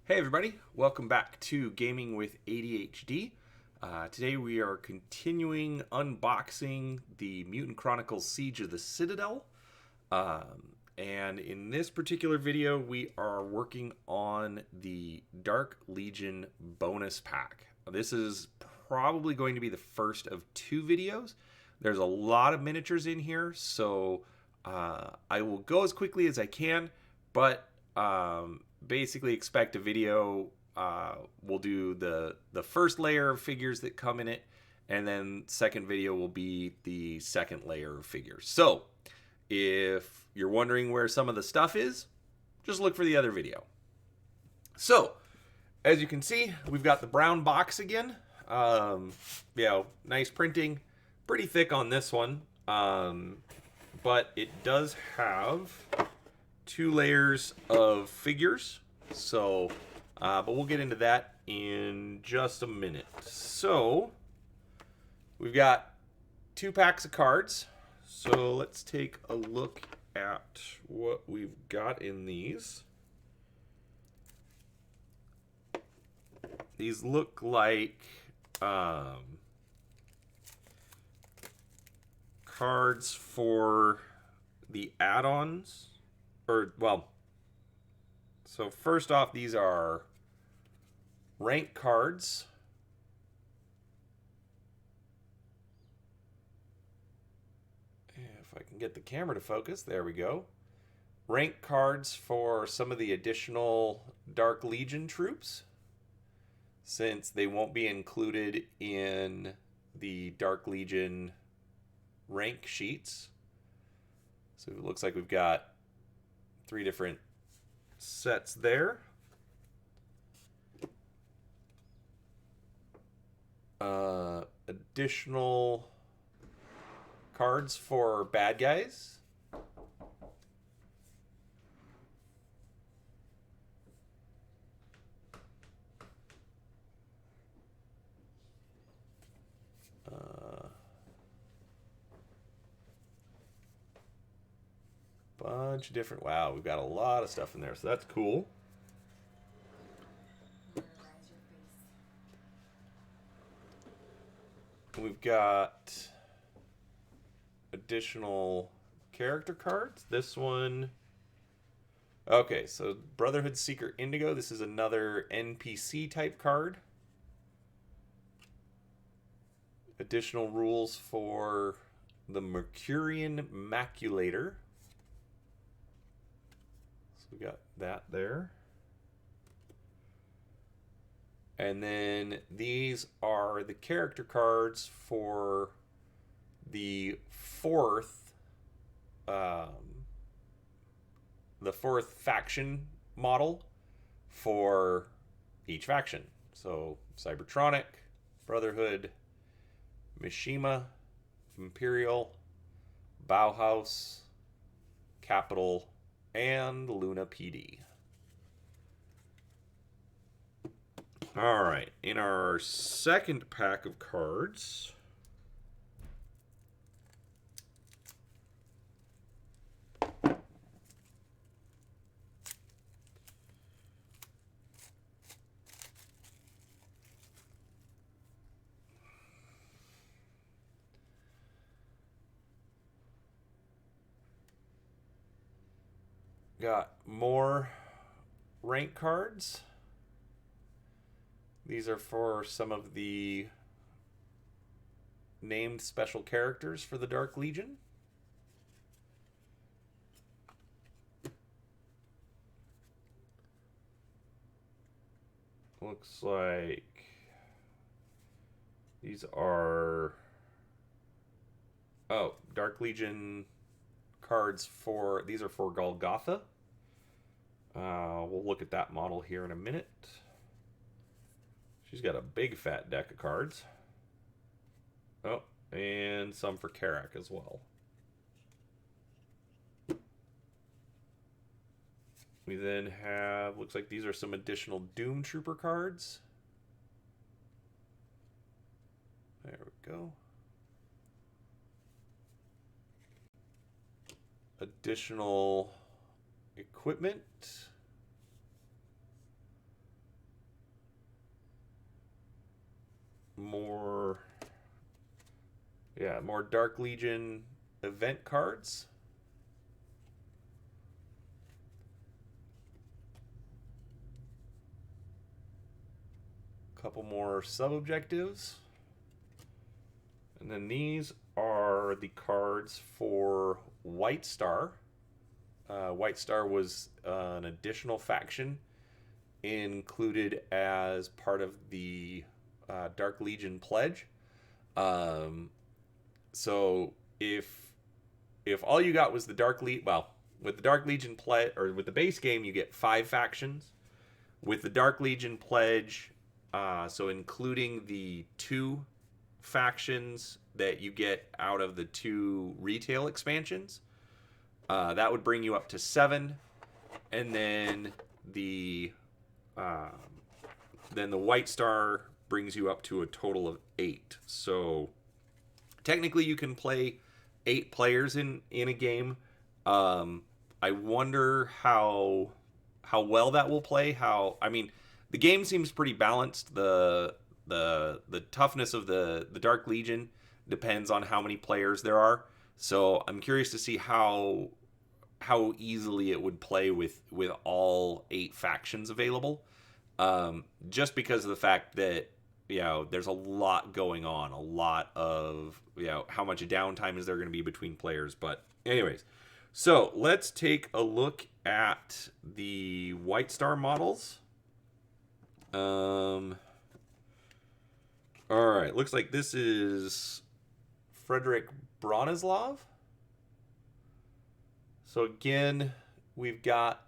Hey everybody, welcome back to Gaming with ADHD. Today we are continuing unboxing the Mutant Chronicles Siege of the Citadel. And in this particular video we are working on the Dark Legion bonus pack. This is probably going to be the first of two videos. There's a lot of miniatures in here, so I will go as quickly as I can, but basically expect a video. We'll do the first layer of figures that come in it, and then second video will be the second layer of figures. So if you're wondering where some of the stuff is, just look for the other video. So as you can see, we've got the brown box again. Nice printing, pretty thick on this one, but it does have two layers of figures. So, but we'll get into that in just a minute. So, we've got two packs of cards. So let's take a look at what we've got in these. These look like cards for the add-ons, so first off, these are rank cards. If I can get the camera to focus, there we go. Rank cards for some of the additional Dark Legion troops, since they won't be included in the Dark Legion rank sheets. So it looks like we've got three different sets there. Additional cards for bad guys. Bunch of different, wow, we've got a lot of stuff in there, so that's cool. We've got additional character cards. This one, okay, so Brotherhood Seeker Indigo. This is another NPC type card. Additional rules for the Mercurian Maculator. So we got that there. And then these are the character cards for the fourth faction model for each faction. So Cybertronic, Brotherhood, Mishima, Imperial, Bauhaus, Capital, and Luna PD. All right, in our second pack of cards, got more rank cards. These are for some of the named special characters for the Dark Legion. Looks like these are, Dark Legion cards for, these are for Golgotha. We'll look at that model here in a minute. She's got a big fat deck of cards. Oh, and some for Karak as well. We then have, looks like these are some additional Doom Trooper cards. There we go. Additional equipment. more Dark Legion event cards. Couple more sub-objectives. And then these are the cards for White Star. White Star was an additional faction included as part of the Dark Legion pledge. So if all you got was the Dark Legion, well, with the Dark Legion pledge, or with the base game, you get 5 factions. With the Dark Legion pledge, so including the 2 factions that you get out of the 2 retail expansions, that would bring you up to 7, and then the White Star brings you up to a total of 8. So technically, you can play 8 players in a game. I wonder how well that will play. I mean, the game seems pretty balanced. The toughness of the Dark Legion depends on how many players there are. So I'm curious to see how easily it would play with all 8 factions available. Just because of the fact that, there's a lot going on, a lot of, how much downtime is there going to be between players. But anyways, so let's take a look at the White Star models. All right, looks like this is Frederick Bronislav. So again, we've got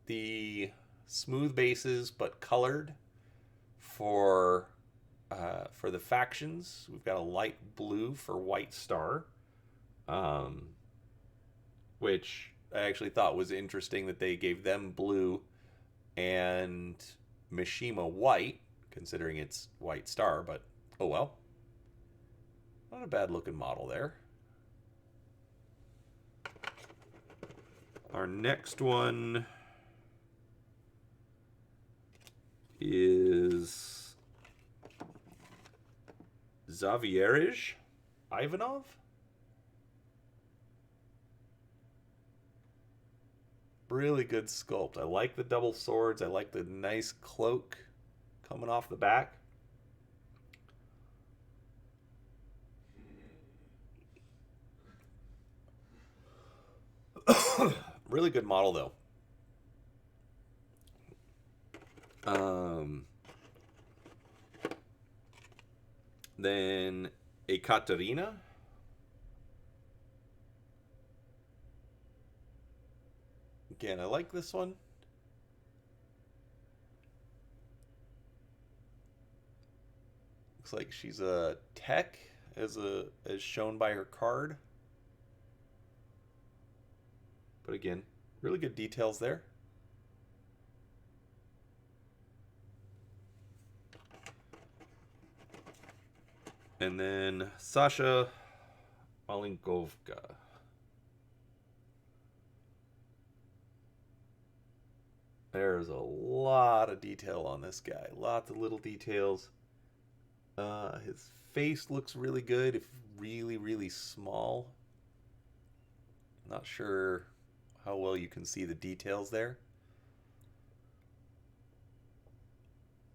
the smooth bases but colored for the factions. We've got a light blue for White Star, which I actually thought was interesting that they gave them blue and Mishima white, considering it's White Star, but oh well. Not a bad looking model there. Our next one is Zavierij Ivanov. Really good sculpt. I like the double swords. I like the nice cloak coming off the back. Really good model, though. Then Ekaterina. Again, I like this one. Looks like she's a tech, as shown by her card. But again, really good details there. And then Sasha Malinkovka. There's a lot of detail on this guy. Lots of little details. His face looks really good, if really, really small. Not sure how well you can see the details there.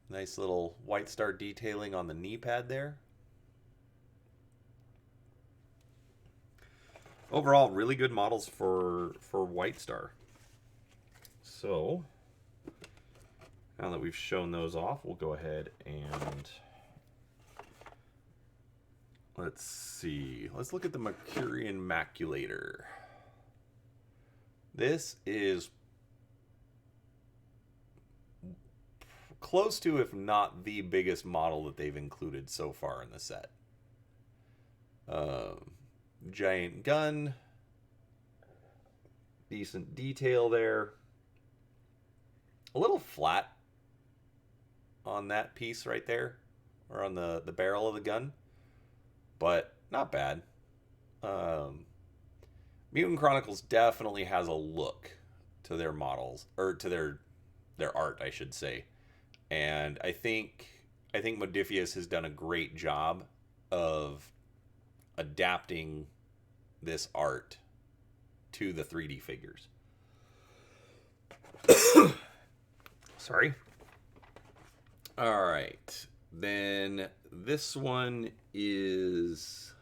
Nice little White Star detailing on the knee pad there. Overall, really good models for White Star. So, now that we've shown those off, we'll go ahead and let's see. Let's look at the Mercurian Maculator. This is close to, if not the biggest model that they've included so far in the set. Giant gun. Decent detail there. A little flat on that piece right there, or on the barrel of the gun, but not bad. Mutant Chronicles definitely has a look to their models, or to their art, I should say. And I think Modiphius has done a great job of adapting this art to the 3D figures. Sorry. All right. Then this one is,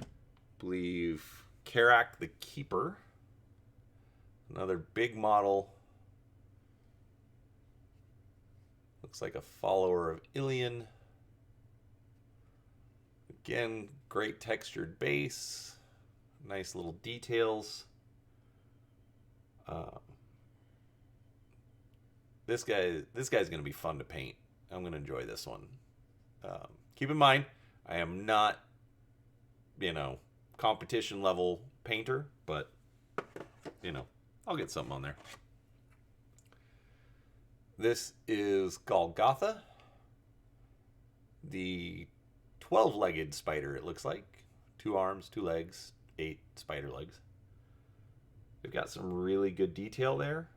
I believe, Karak the Keeper. Another big model. Looks like a follower of Ilion. Again, great textured base. Nice little details. This guy's going to be fun to paint. I'm going to enjoy this one. Keep in mind, I am not, competition level painter, but, I'll get something on there. This is Golgotha, the 12-legged spider, it looks like. 2 arms, 2 legs, 8 spider legs. They've got some really good detail there.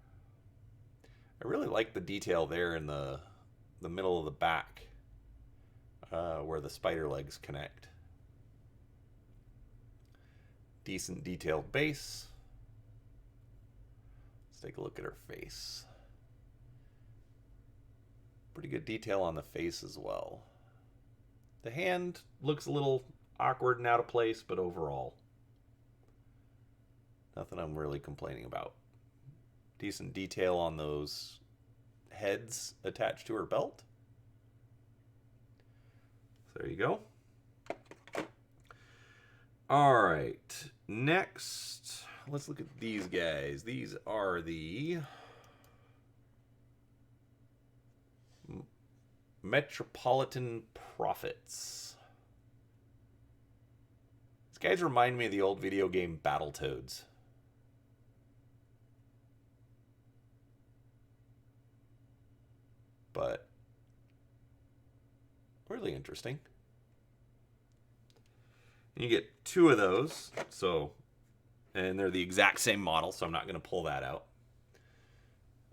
I really like the detail there in the middle of the back, where the spider legs connect. Decent detailed base. Let's take a look at her face. Pretty good detail on the face as well. The hand looks a little awkward and out of place, but overall, nothing I'm really complaining about. Decent detail on those heads attached to her belt. So there you go. All right. Next, let's look at these guys. These are the Metropolitan Prophets. These guys remind me of the old video game Battletoads. But really interesting. You get 2 of those, and they're the exact same model, so I'm not going to pull that out.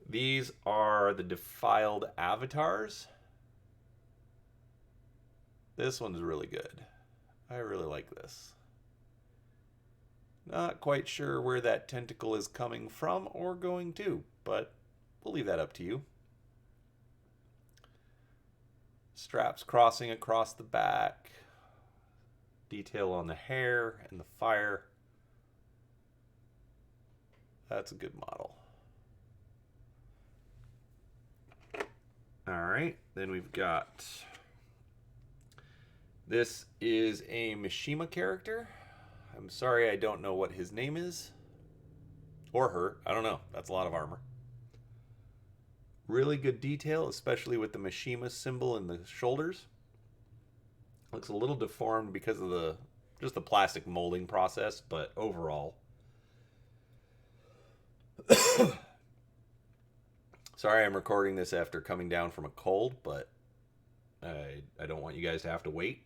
These are the Defiled Avatars. This one's really good. I really like this. Not quite sure where that tentacle is coming from or going to, but we'll leave that up to you. Straps crossing across the back. Detail on the hair and the fire. That's a good model. All right, then we've got... This is a Mishima character. I'm sorry I don't know what his name is. Or her. I don't know. That's a lot of armor. Really good detail, especially with the Mishima symbol in the shoulders. Looks a little deformed because of just the plastic molding process, but overall. Sorry I'm recording this after coming down from a cold, but I don't want you guys to have to wait.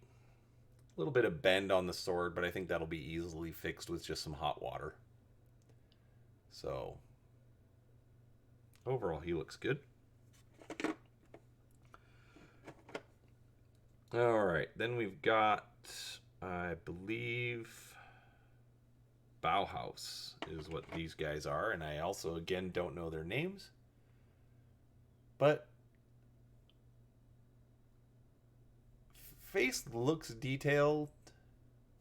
A little bit of bend on the sword, but I think that'll be easily fixed with just some hot water. So, overall, he looks good. All right, then we've got, I believe, Bauhaus is what these guys are, and I also, again, don't know their names. But face looks detailed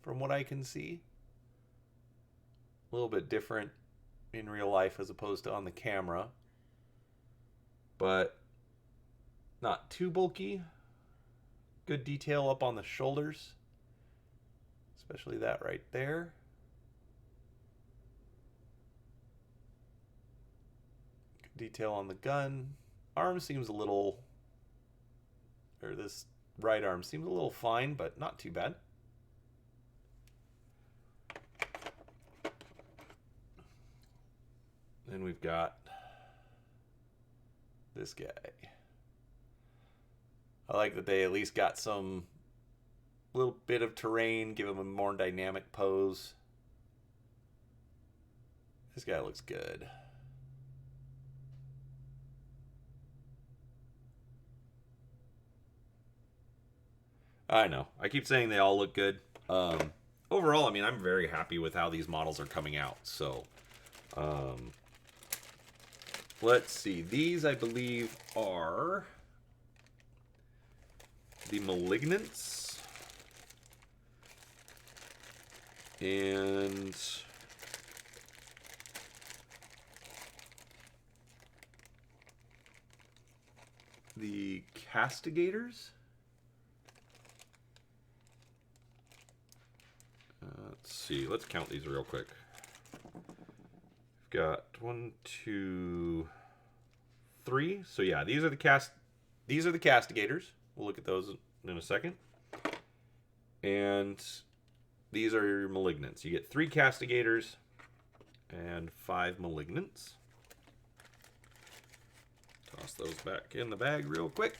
from what I can see. A little bit different in real life as opposed to on the camera. But not too bulky. Good detail up on the shoulders. Especially that right there. Good detail on the gun. Arm seems a little... Or this right arm seems a little fine, but not too bad. Then we've got this guy. I like that they at least got some little bit of terrain, give him a more dynamic pose. This guy looks good. I know. I keep saying they all look good. Overall, I mean, I'm very happy with how these models are coming out. So, let's see. These, I believe, are the Malignants. And the Castigators. Let's see. Let's count these real quick. We've got 1, 2, 3. So yeah, these are the Castigators. We'll look at those in a second. And these are your Malignants. You get 3 Castigators and 5 Malignants. Toss those back in the bag real quick.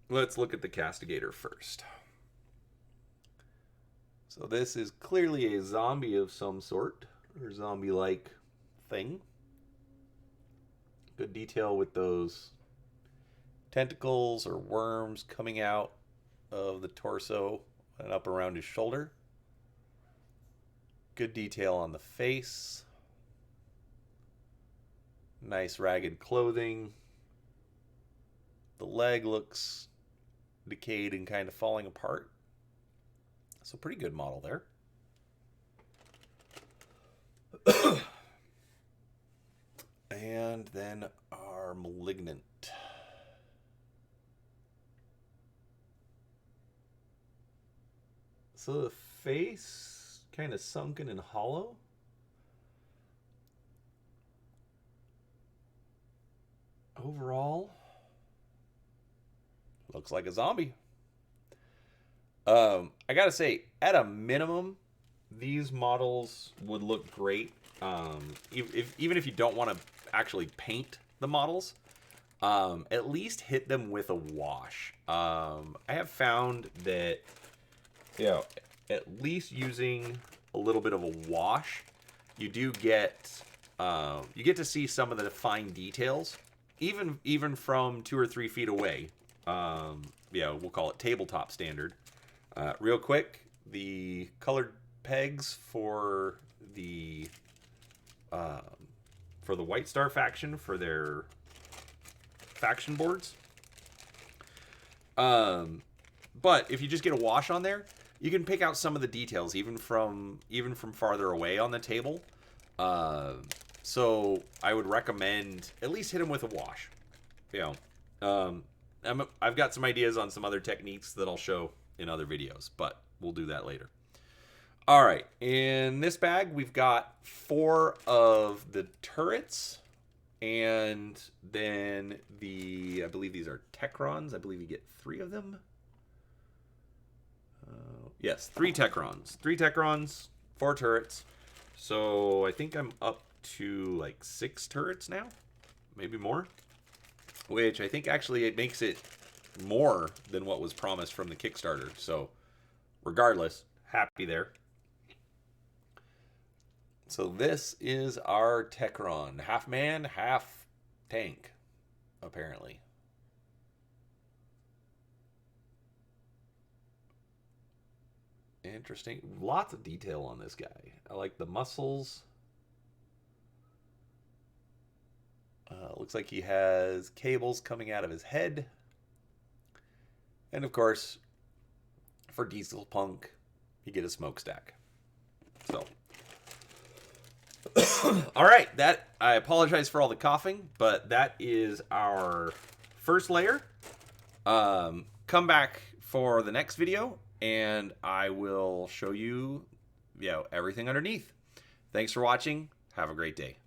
Let's look at the Castigator first. So this is clearly a zombie of some sort, or zombie-like thing. Good detail with those tentacles or worms coming out of the torso and up around his shoulder. Good detail on the face. Nice ragged clothing. The leg looks decayed and kind of falling apart. So pretty good model there. And then our Malignant. So the face kind of sunken and hollow. Overall, looks like a zombie. I gotta say, at a minimum, these models would look great. Even if you don't want to actually paint the models, at least hit them with a wash. I have found that, you know, at least using a little bit of a wash, you do get to see some of the fine details, even from 2 or 3 feet away. Yeah, we'll call it tabletop standard. Real quick, the colored pegs for the White Star faction for their faction boards. But if you just get a wash on there, you can pick out some of the details even from farther away on the table. So I would recommend at least hit them with a wash. You know, I've got some ideas on some other techniques that I'll show in other videos, but we'll do that later. All right, in this bag we've got 4 of the turrets, and then I believe these are Techrons. I believe you get 3 of them. Yes, 3 Techrons. 3 Techrons, 4 turrets. So I think I'm up to like 6 turrets now, maybe more. Which I think actually it makes it more than what was promised from the Kickstarter. So regardless, happy there. So this is our Techron. Half man, half tank, apparently. Interesting. Lots of detail on this guy. I like the muscles. Looks like he has cables coming out of his head. And of course, for Diesel Punk, you get a smokestack. So, all right, I apologize for all the coughing, but that is our first layer. Come back for the next video, and I will show you, everything underneath. Thanks for watching. Have a great day.